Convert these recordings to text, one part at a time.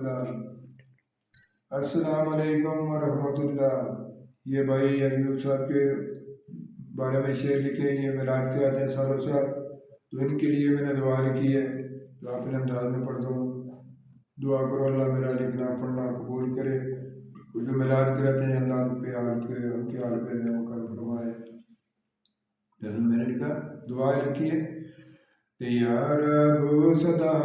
रहमतुल्लाह। अस्सलाम वालेकुम व रहमतुल्लाह। ये भाई अयूब साहब के बारे में शेर लिखे, ये मिलाद के आते हैं सालों साल, तो इनके लिए मैंने दुआ लिखी है, तो आपने अंदाज में पढ़ दूँ। दुआ करो अल्लाह मेरा लिखना पढ़ना कबूल करे। जो मिलाद कराते हैं अल्लाह उनके हाल पे रहम कर फरमाए। जैसे मैंने लिखा दुआ लिखी है, या रब सदा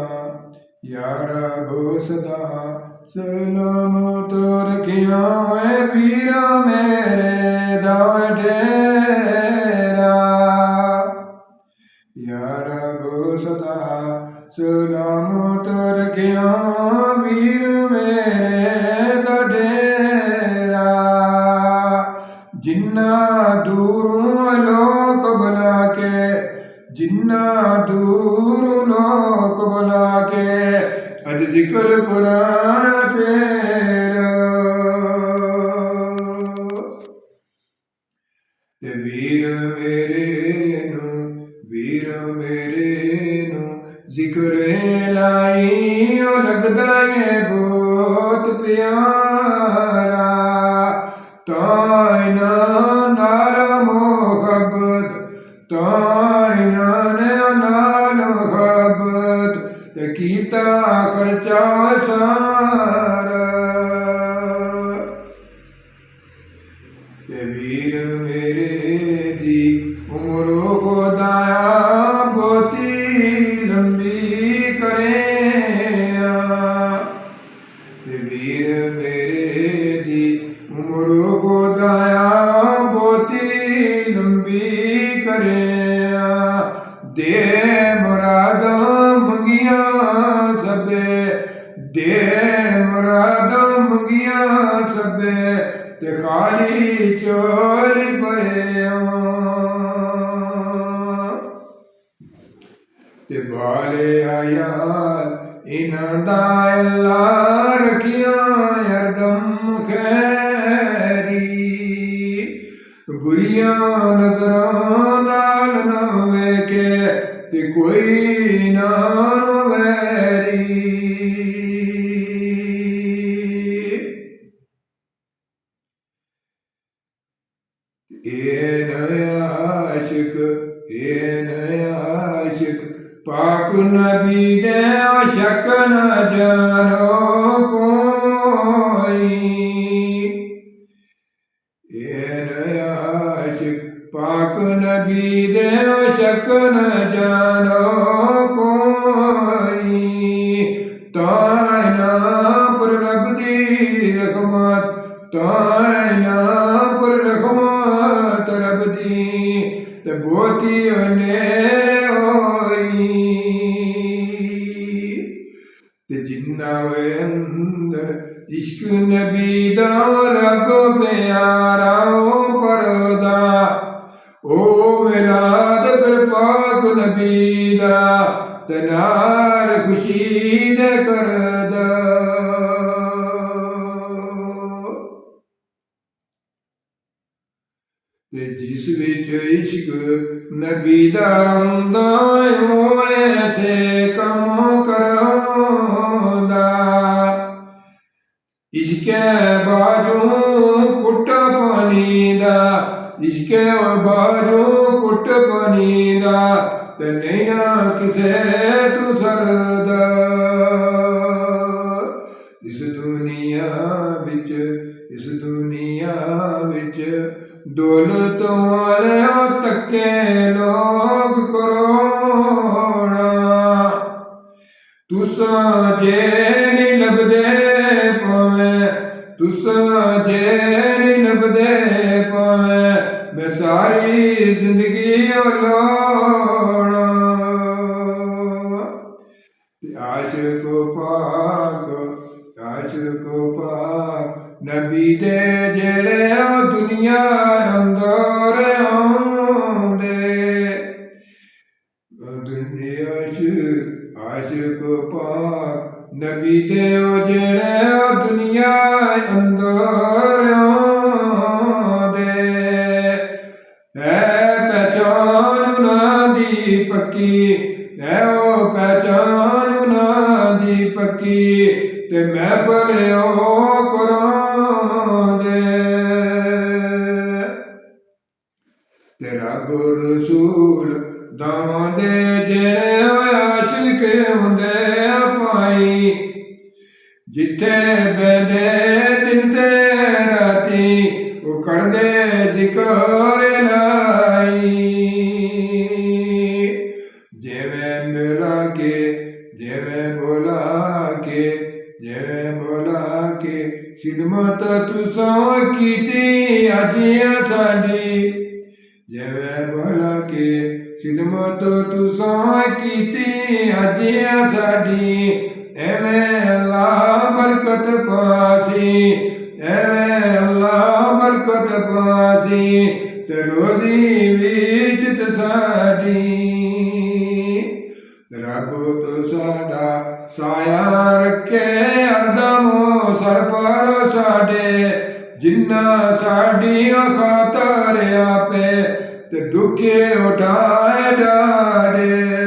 सलाम तो रखिया है वीरा मेरे दा डेरा। या रब सदा सलाम तो रखिया वीर मेरे दा डेरा। जिन्ना दूरों लोक बुला के, जिन्ना दूर लोक बुला के अज जिक्र कुरान तेरा। वीर मेरे नू जिक्र लाई लगदा है बहुत प्यारा। ताइना नाल मोहब्बत, ताइना नाल मोहब्बत कीता खर्चा सारा। वीर मेरे दी उम्र खुदाया बहुती लंबी करे। वीर मेरे दी उम्र खुदाया बहुती लंबी करे। दे मुरादा मंगिया सबे, दे मुरादा मंगिया सबे ते खाली चोली भरे। ते बाले आयाल इन्हां दा अल्लाह रखिया हरदम खैरी। बुरिया नजरां नाल ना वेखे ते कोई ना वैरी। ए नया आशिक पाक नबी दे आशक न जानो कोई। ए नया आशिक पाक नबी दे आशक न जानो कोई। ताइना पर रब दी रहमत, ताइना पर रहमत रब दी ते बहुती नेड़े होई। ते जिन्ना वे अंदर इश्क नबी दा रब प्यारा परदा, ओ मिलाद फिर पाक नबी दा ते नाल खुशी दे करदा। जिस विच इश्क नबी दा हुंदा ओ ऐसे कम करांदा। इश्के बाजू कुट पानी दा, इश्के बाजू कुट पानी दा ते नहीं ना किसे तू सरदा। इस दुनिया विच दौलत वाले तक्के लोग करोड़ा। तुसा जे नहीं लभदे पावें, तुसा जे नहीं लभदे पावें मैं सारी जिंदगी लोड़ा। आशिक पाक नबी दे जेड़े दुनिया अंदर आउंदे। आशिक पाक नबी दे जेड़े दुनिया अंदर आउंदे। है पहचान ना दी पक्की, है ओ पहचान ना दी पक्की ਤੇ ਮਹਿਫਲ ਉਹ ਕਰਾਉਂਦੇ ਤੇ ਰੱਬ ਰਸੂਲ ਦਾਵਾਂ ਦੇ ਜਿਹੜੇ ਆਸ਼ਿਕ ਹੁੰਦੇ ਆ ਭਾਈ ਜਿੱਥੇ ਬਹਿੰਦੇ ਦਿਨ ਤੇ ਰਾਤੀ ਉਹ ਕਰਦੇ ਜ਼ਿਕਰ ਲਾਈ ਜਿਵੇਂ ਮਿਲਾ ਕੇ ਜਿਵੇਂ ਬੋਲਾ ਕੇ ਖਿਦਮਤ ਤੁਸਾਂ ਕੀਤੀ ਅਜਿਆ ਸਾਡੀ ਜਿਵੇਂ ਬੋਲਾ ਕੇ ਖਿਦਮਤ ਤੁਸਾਂ ਕੀਤੀ ਅਜਿਆ ਸਾਡੀ ਐਵੇਂ ਅੱਲਾ ਬਰਕਤ ਪਾਸੀ ਐਵੇਂ ਅੱਲਾ ਬਰਕਤ ਪਾਸੀ ਤੇ ਰੋਜ਼ੀ ਵਿੱਚ ਸਾਡੀ ਰੱਬ ਤੋਂ ਸਾਡਾ ਸਾਇਆ ਰੱਖੇ ਅਰਦਮੋ ਸਰ ਪਰ ਸਾਡੇ ਜਿੰਨਾ ਸਾਡੀਆਂ ਖਾਤਰ ਆਪੇ ਤੇ ਦੁੱਖੇ ਉਠਾਏ ਡਾੜੇ